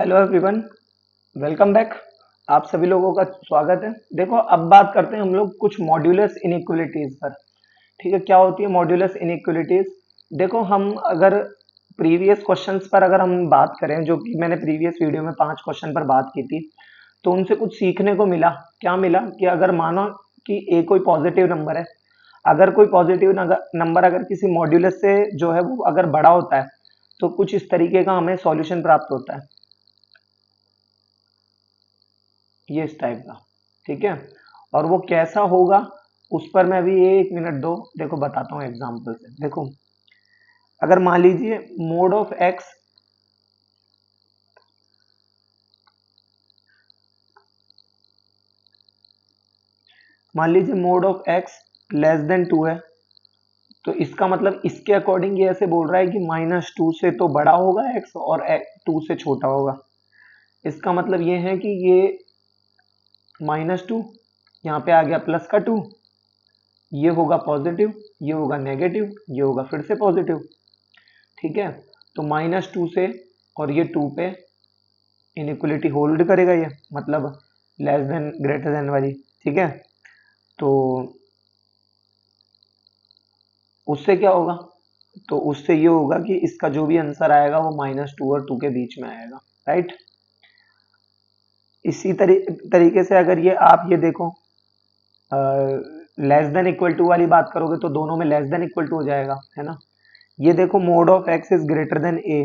Hello everyone, welcome back. आप सभी लोगों का स्वागत है। देखो, अब बात करते हैं हम लोग कुछ मॉड्यूलस इनइक्वालिटीज पर। ठीक है, क्या होती है मॉड्यूलस इनइक्वालिटीज? देखो, हम अगर प्रीवियस क्वेश्चंस पर अगर हम बात करें, जो कि मैंने प्रीवियस वीडियो में 5 क्वेश्चन पर बात की थी, तो उनसे कुछ सीखने को मिला। क्या मिला कि अगर मानो कि ए कोई पॉजिटिव नंबर है, अगर कोई पॉजिटिव नंबर अगर किसी मॉड्यूलस से जो है वो अगर बड़ा होता है, तो कुछ इस तरीके का हमें सॉल्यूशन प्राप्त होता है, ये इस टाइप का। ठीक है, और वो कैसा होगा उस पर मैं अभी 1 मिनट दो, देखो बताता हूँ एग्जाम्पल से। देखो, अगर मान लीजिए मोड ऑफ एक्स, मान लीजिए mode of x less than 2 है, तो इसका मतलब इसके अकॉर्डिंग ये ऐसे बोल रहा है कि -2 से तो बड़ा होगा एक्स और 2 से छोटा होगा। इसका मतलब ये है कि ये -2, यहाँ पे आ गया प्लस का 2, ये होगा पॉजिटिव, ये होगा नेगेटिव, ये होगा फिर से पॉजिटिव। ठीक है, तो -2 से और ये 2 पे इनइक्वलिटी होल्ड करेगा, ये मतलब लेस देन ग्रेटर देन वाली। ठीक है, तो उससे क्या होगा? तो उससे ये होगा कि इसका जो भी आंसर आएगा वो -2 और 2 के बीच में आएगा। राइट, इसी तरीके से अगर ये आप ये देखो, लेस देन इक्वल टू वाली बात करोगे तो दोनों में लेस देन इक्वल टू हो जाएगा, है ना। ये देखो, mod of X is greater than A,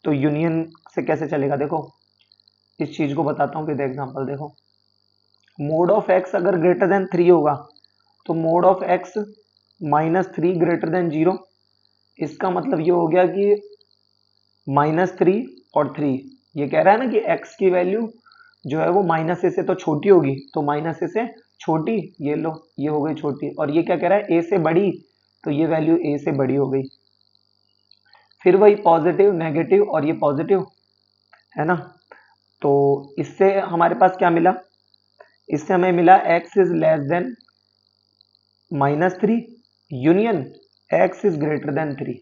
तो यूनियन से कैसे चलेगा? देखो, इस चीज को बताता हूँ विद एग्जांपल। देखो, मोड ऑफ एक्स अगर ग्रेटर देन 3 होगा, तो mod of x -3 greater than 0। इसका मतलब ये हो गया कि -3 और 3, ये कह रहा है ना कि x की वैल्यू जो है वो -a से तो छोटी होगी, तो -a से छोटी, ये लो ये हो गई छोटी, और ये क्या कह रहा है a से बड़ी, तो ये वैल्यू a से बड़ी हो गई। फिर वही पॉजिटिव नेगेटिव और ये पॉजिटिव, है ना। तो इससे हमारे पास क्या मिला? इससे हमें मिला x is less then -3 union x is greater then 3,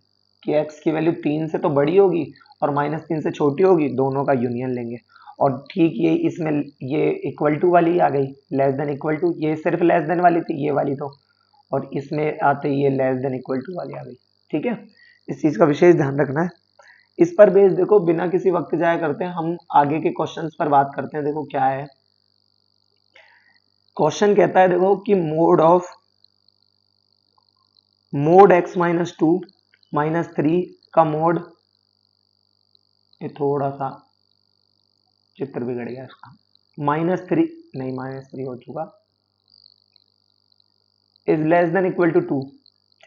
कि x की वैल्यू 3 से तो बड़ी होगी और -3 से छोटी होगी, दोनों का यूनियन लेंगे। और ठीक ये इसमें ये इक्वल टू वाली आ गई, लेस देन इक्वल टू, ये सिर्फ लेस देन वाली थी ये वाली तो, और इसमें आते ही ये लेस देन इक्वल टू वाली आ गई। ठीक है, इस चीज का विशेष ध्यान रखना है। इस पर बेस देखो, बिना किसी वक्त जाया करते हैं हम आगे के क्वेश्चंस पर बात करते हैं। देखो क्या है क्वेश्चन, कहता है देखो कि मोड x-2 -3 का मोड, ये थोड़ा सा चित्र बिगड़ गया इसका, -3 नहीं, -3 हो चुका, is less than equal to 2।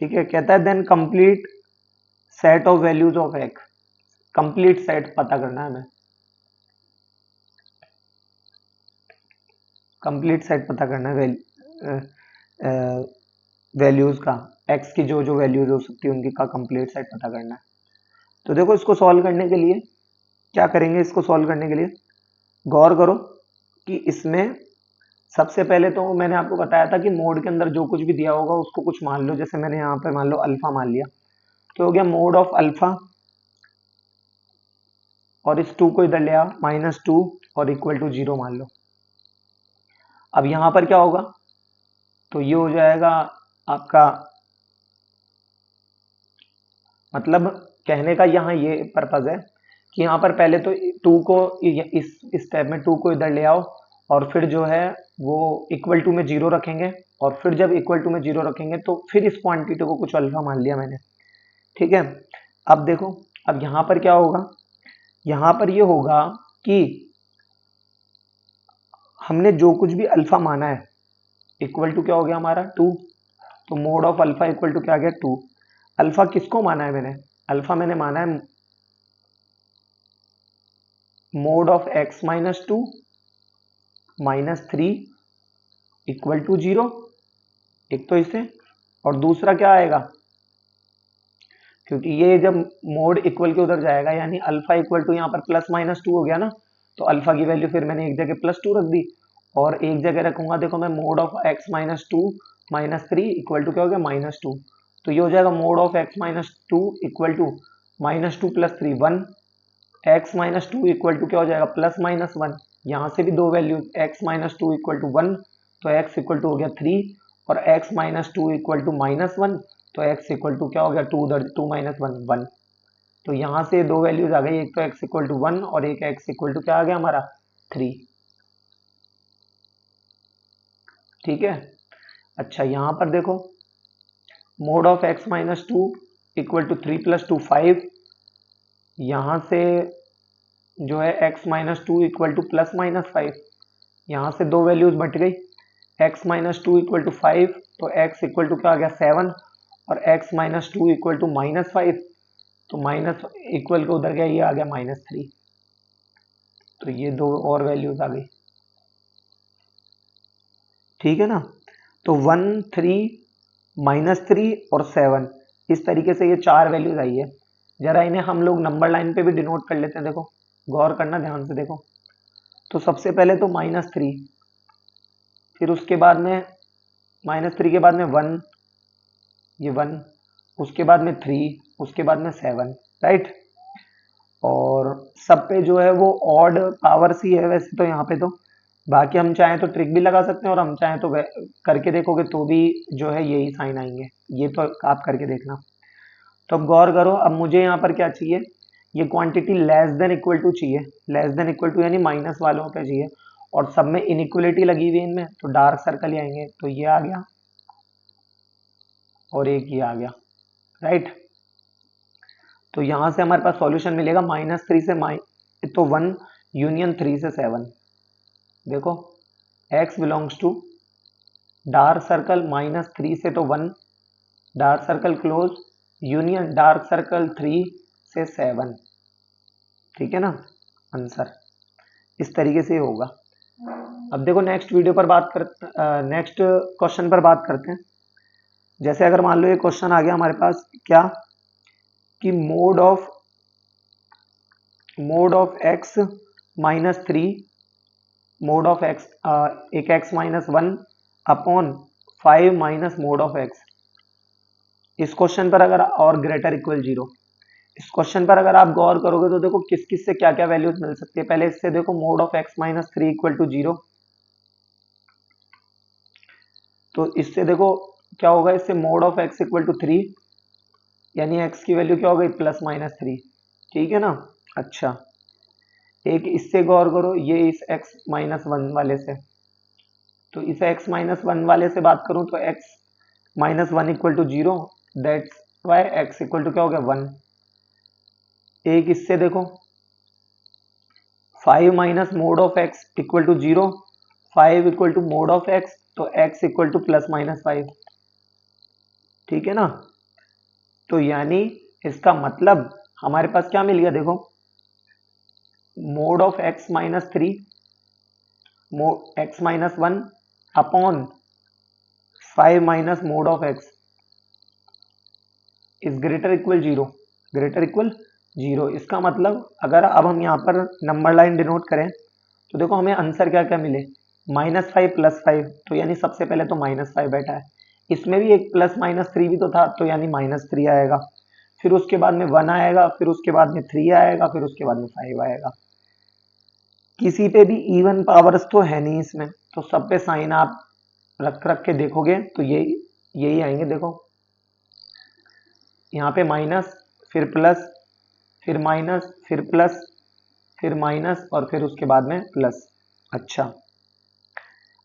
ठीक है, कहता है then complete set of values of x, complete set पता करना है हमें, कंप्लीट सेट पता करना है वैल्यूज का, एक्स की जो जो वैल्यूज हो सकती है उनकी का कंप्लीट सेट पता करना है। तो देखो, इसको सॉल्व करने के लिए क्या करेंगे? इसको सॉल्व करने के लिए गौर करो कि इसमें सबसे पहले तो मैंने आपको बताया था कि मोड के अंदर जो कुछ भी दिया होगा उसको कुछ मान लो। जैसे मैंने यहाँ पे मान लो अल्फा मान लिया, तो हो गया मोड ऑफ अल्फा, और इस 2 को इधर ले आओ, -2 और इक्वल टू 0 मान लो। अब यहाँ पर क्या होगा? तो ये हो जाएगा आपका, मतलब कहने का यहाँ ये पर्पज है कि यहाँ पर पहले तो 2 को इस स्टेप में 2 को इधर ले आओ, और फिर जो है वो इक्वल टू में 0 रखेंगे, और फिर जब इक्वल टू में 0 रखेंगे तो फिर इस क्वांटिटी को कुछ अल्फा मान लिया मैंने। ठीक है, अब देखो, अब यहाँ पर क्या होगा? यहाँ पर ये होगा कि हमने जो कुछ भी अल्फा माना है, इक्वल टू क्या हो गया हमारा 2, तो mod of alpha equal to क्या आ गया 2। अल्फा किसको माना है मैंने? अल्फा मैंने माना है mod of x-2 -3 equal to 0, एक तो इसे, और दूसरा क्या आएगा? क्योंकि ये जब मोड इक्वल के उधर जाएगा, यानी अल्फा इक्वल टू यहाँ पर +-2 हो गया ना, तो अल्फा की वैल्यू फिर मैंने एक जगह +2 रख दी, और एक जगह रखूंगा, देखो मैं mode of x-2 -3 equal to क्या हो गया -2, तो ये हो जाएगा mod of x-2 equal to -2 + 3 1, x minus two equal to क्या हो जाएगा प्लस माइनस वन, यहाँ से भी दो values x minus two equal to one, तो x इक्वल टू हो गया थ्री, और x minus two equal to minus one, तो x इक्वल टू क्या हो गया टू, उधर टू माइनस वन वन। तो यहाँ से दो वैल्यूज आ गई, एक तो x इक्वल टू वन और एक x इक्वल टू क्या आ गया हमारा थ्री। ठीक है। अच्छा यहाँ पर देखो mod of x minus two equal to three plus two five, यहाँ से जो है x minus two equal to plus minus five, यहाँ से दो वैल्यूज बट गई, x minus two equal to five, तो x इक्वल टू क्या आ गया सेवन, और x minus two equal to minus five, तो माइनस इक्वल को उधर गया, ये आ गया माइनस थ्री। तो ये दो और वैल्यूज आ गई। ठीक है ना। तो वन थ्री माइनस थ्री और सेवन, इस तरीके से ये चार वैल्यूज आई है। जरा इन्हें हम लोग नंबर लाइन पे भी डिनोट कर लेते हैं। देखो गौर करना ध्यान से, देखो तो सबसे पहले तो माइनस थ्री, फिर उसके बाद में माइनस थ्री के बाद में वन, ये वन, उसके बाद में थ्री, उसके बाद में सेवन, राइट। और सब पे जो है वो ऑड पावर सी है वैसे तो यहाँ पे, तो बाकी हम चाहें तो ट्रिक भी लगा सकते हैं और हम चाहें तो करके देखोगे तो भी जो है यही साइन आएंगे, ये तो आप करके देखना। तो अब गौर करो, अब मुझे यहाँ पर क्या चाहिए, ये quantity less than equal to चाहिए, लेस देन इक्वल टू यानी माइनस वालों पे चाहिए, और सब में इनइक्वलिटी लगी हुई है इनमें, तो डार्क सर्कल ही आएंगे, तो ये आ गया और एक ये आ गया, राइट। तो यहाँ से हमारे पास सॉल्यूशन मिलेगा माइनस थ्री से तो वन यूनियन थ्री से सेवन। देखो x belongs to dark circle minus three से तो one, dark circle close, union dark circle three से सेवन। ठीक है ना, आंसर इस तरीके से होगा। अब देखो नेक्स्ट वीडियो पर बात करते, नेक्स्ट क्वेश्चन पर बात करते हैं। जैसे अगर मान लो ये क्वेश्चन आ गया हमारे पास क्या, कि mod of x minus three, mode of x एक x minus one upon five minus mod of x, इस क्वेश्चन पर अगर और ग्रेटर इक्वल जीरो, इस क्वेश्चन पर अगर आप गौर करोगे तो देखो किस किस से क्या क्या वैल्यूज मिल सकती है। पहले इससे देखो mod of x minus three equal to zero, तो इससे देखो क्या होगा, इससे mod of x equal to three, यानी x की वैल्यू क्या हो गई प्लस माइनस थ्री। ठीक है ना। अच्छा एक इससे गौर करो, ये इस x माइनस वन वाले से, तो इस x माइनस वन वाले से बात करूं तो x minus one equal to zero, that's why x equal to क्या हो गया वन। एक इससे देखो five minus mod of x equal to zero, five equal to mod of x, तो x equal to plus minus five. ठीक है ना। तो यानी इसका मतलब हमारे पास क्या मिल गया, देखो mod of x minus three, mode x minus one upon five minus mod of x is greater equal zero, greater equal zero. इसका मतलब अगर अब हम यहाँ पर नंबर लाइन डिनोट करें तो देखो हमें आंसर क्या क्या मिले, माइनस फाइव प्लस फाइव, तो यानी सबसे पहले तो माइनस फाइव बैठा है, इसमें भी एक प्लस माइनस थ्री भी तो था, तो यानी माइनस थ्री आएगा, फिर उसके बाद में वन आएगा, फिर उसके बाद में थ्री आएगा, फिर उसके बाद में फाइव आएगा। किसी पे भी इवन पावर्स तो है नहीं इसमें, तो सब पे साइन आप रख रख के देखोगे तो यही आएंगे। देखो यहाँ पे माइनस, फिर प्लस, फिर माइनस, फिर प्लस, फिर माइनस, और फिर उसके बाद में प्लस। अच्छा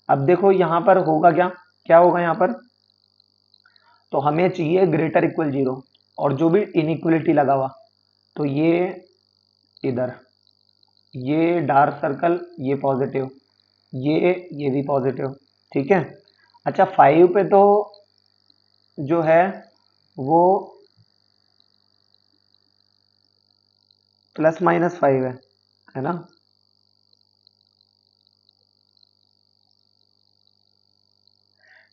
अब देखो यहाँ पर होगा क्या, क्या होगा यहाँ पर, तो हमें चाहिए ग्रेटर इक्वल जीरो, और जो भी इनइक्वलिटी लगा हुआ, तो ये इधर ये डार्क सर्कल ये पॉजिटिव, ये भी पॉजिटिव। ठीक है। अच्छा फाइव पे तो जो है वो प्लस माइनस फाइव है ना।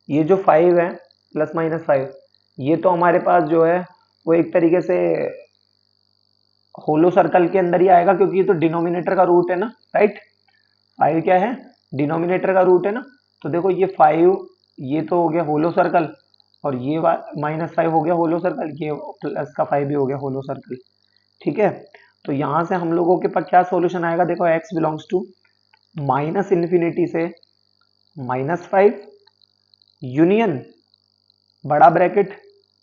ये जो फाइव है प्लस माइनस फाइव, ये तो हमारे पास जो है वो एक तरीके से होलो सर्कल के अंदर ही आएगा, क्योंकि ये तो डिनोमिनेटर का रूट है ना, राइट। फाइव क्या है, डिनोमिनेटर का रूट है ना। तो देखो ये फाइव, ये तो हो गया होलो सर्कल, और ये माइनस फाइव हो गया होलो सर्कल, ये प्लस का फाइव भी हो गया होलो सर्कल। ठीक है। तो यहां से हम लोगों के पास क्या सॉल्यूशन आएगा, देखो x belongs to minus infinity से -5 यूनियन बड़ा ब्रैकेट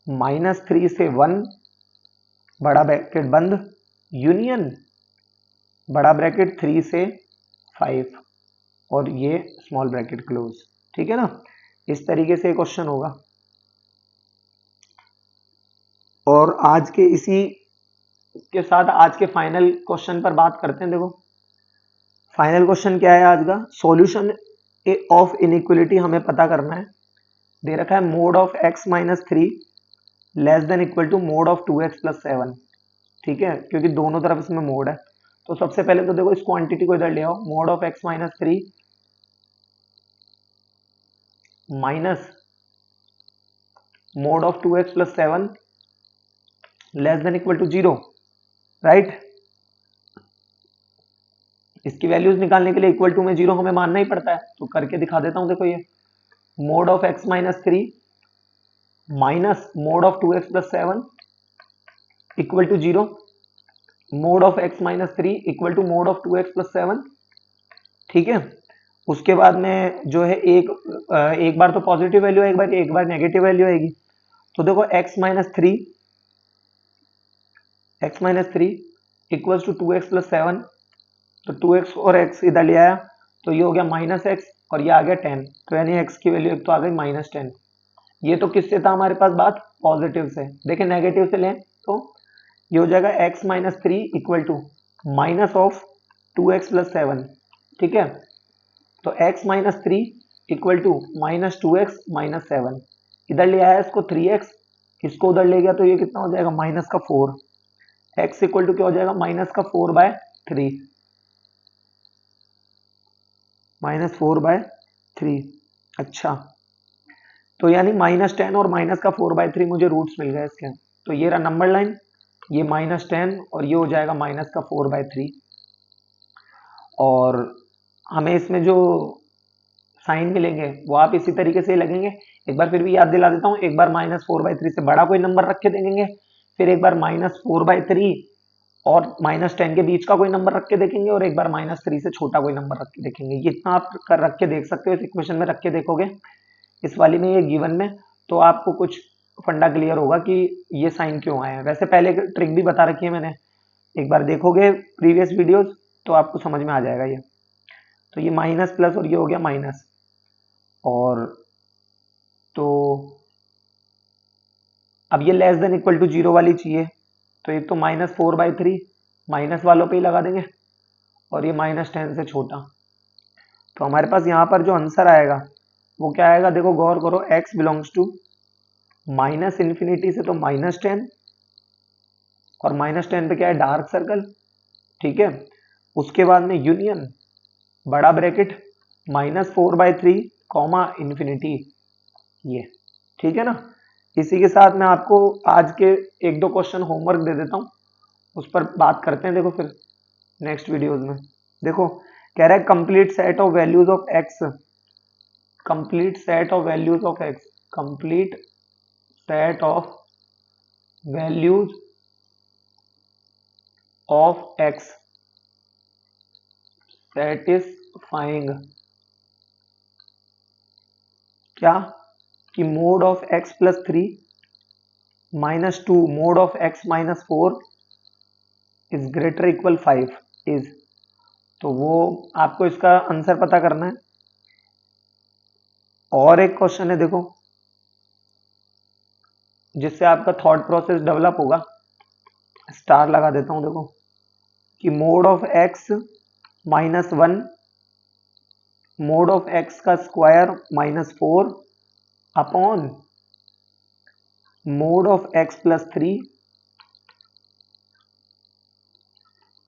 -3 से 1 बड़ा ब्रैकेट बंद यूनियन बड़ा ब्रैकेट 3 से 5 और ये स्मॉल ब्रैकेट क्लोज। ठीक है ना, इस तरीके से क्वेश्चन होगा। और आज के इसी के साथ आज के फाइनल क्वेश्चन पर बात करते हैं। देखो फाइनल क्वेश्चन क्या है आज का, सॉल्यूशन ऑफ इनइक्वलिटी हमें पता करना है। दे रखा है mod of x minus 3 less than equal to mod of 2x plus 7। ठीक है, क्योंकि दोनों तरफ इसमें मोड है। तो सबसे पहले तो देखो इस क्वांटिटी को इधर ले आओ, mod of x minus 3 minus mod of 2x plus 7 less than equal to 0, right. इसकी वैल्यूज निकालने के लिए इक्वल टू में 0 हमें मानना ही पड़ता है, तो करके दिखा देता हूं। देखो ये mod of x minus 3 minus mod of 2x plus 7 equal to 0, mod of x minus 3 equal to mod of 2x plus 7। ठीक है, उसके बाद में जो है एक बार तो पॉजिटिव वैल्यू है, एक बार नेगेटिव वैल्यू आएगी। तो देखो x minus three equals to 2x plus 7, तो 2x और x इधर ले आया, तो ये हो गया -x और ये आ गया 10, तो यानी x की वैल्यू एक तो आ गई -10। ये तो किससे था हमारे पास बात, पॉजिटिव से। देखिए नेगेटिव से लें तो ये हो जाएगा x minus 3 equal to minus of 2x plus 7। ठीक है, तो x minus 3 equal to -2x minus 7, इधर ले आया इसको 3x, इसको उधर ले गया तो ये कितना हो जाएगा -4। x इक्वल टू क्या हो जाएगा -4/3, -4/3। अच्छा, तो यानी -10 और -4/3 मुझे रूट्स मिल गए इसके। तो ये रहा नंबर लाइन, ये -10 और ये हो जाएगा -4/3। और हमें इसमें जो साइन मिलेंगे वो आप इसी तरीके से लगेंगे। एक बार फिर भी याद दिला देता हूँ, एक बार -4/3 से बड़ा कोई नंबर रख के देखेंगे, फिर एक बार -4/3 और -10 के बीच का कोई नंबर रख के देखेंगे, और एक बार -3 से छोटा कोई नंबर रख के देखेंगे। ये इतना आप कर रख के देख सकते हो, इस इक्वेशन में रख के देखोगे, इस वाली में, ये गिवन में, तो आपको कुछ फंडा क्लियर होगा कि ये साइन क्यों आया है। वैसे पहले ट्रिक भी बता रखी है मैंने, एक बार देखोगे प्रीवियस वीडियोस तो आपको समझ में आ जाएगा ये। तो ये माइनस प्लस और ये हो गया माइनस, और तो अब ये लेस देन इक्वल टू 0 वाली चाहिए, तो एक तो -4/3 माइनस वालों पे ही लगा देंगे, और ये -10 से छोटा। तो हमारे पास यहाँ पर जो आंसर आएगा वो क्या आएगा, देखो गौर करो, x belongs to minus infinity से तो -10, और -10 पे क्या है, डार्क सर्कल। ठीक है, उसके बाद में यूनियन बड़ा ब्रैकेट -4/3 कॉमा इन्फिनिटी, ये। ठीक है ना, इसी के साथ मैं आपको आज के एक दो क्वेश्चन होमवर्क दे देता हूँ, उस पर बात करते हैं। देखो फिर नेक्स्ट वीडियोज में। देखो कह रहा है complete set of values of x, complete set of values of x, complete set of values of x satisfying क्या, कि mod of X plus 3 -2 mode of x minus 4 is greater equal 5 is. तो वो आपको इसका answer पता करना है। और एक क्वेश्चन है देखो, जिससे आपका थॉट प्रोसेस डेवलप होगा, स्टार लगा देता हूं। देखो कि mod of X -1 mod of X का square -4 upon mod of X plus 3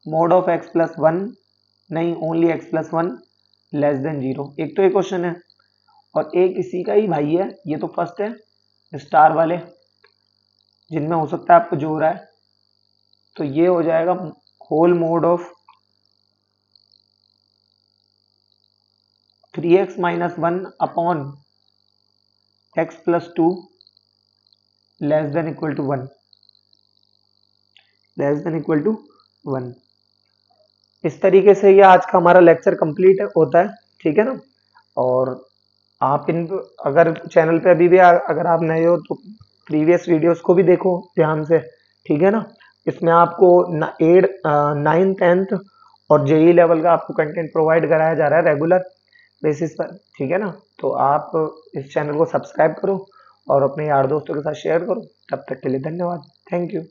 mod of X plus 1, नहीं only X plus 1 less than 0। एक तो ये क्वेश्चन है, और एक इसी का ही भाई है, ये तो फर्स्ट है, स्टार वाले जिनमें हो सकता है आपको जो हो रहा है। तो ये हो जाएगा whole mod of 3x minus 1 upon x plus 2 less than equal to 1, less than equal to 1। इस तरीके से ये आज का हमारा लेक्चर कंप्लीट होता है, ठीक है ना। और आप इन अगर चैनल पे अभी भी अगर आप नए हो तो प्रीवियस वीडियोस को भी देखो ध्यान से, ठीक है ना। इसमें आपको 9th 10th और जेई लेवल का आपको कंटेंट प्रोवाइड कराया जा रहा है रेगुलर बेसिस पर, ठीक है ना। तो आप इस चैनल को सब्सक्राइब करो और अपने यार दोस्तों के साथ शेयर करो। तब तक के लिए धन्यवाद, थैंक यू।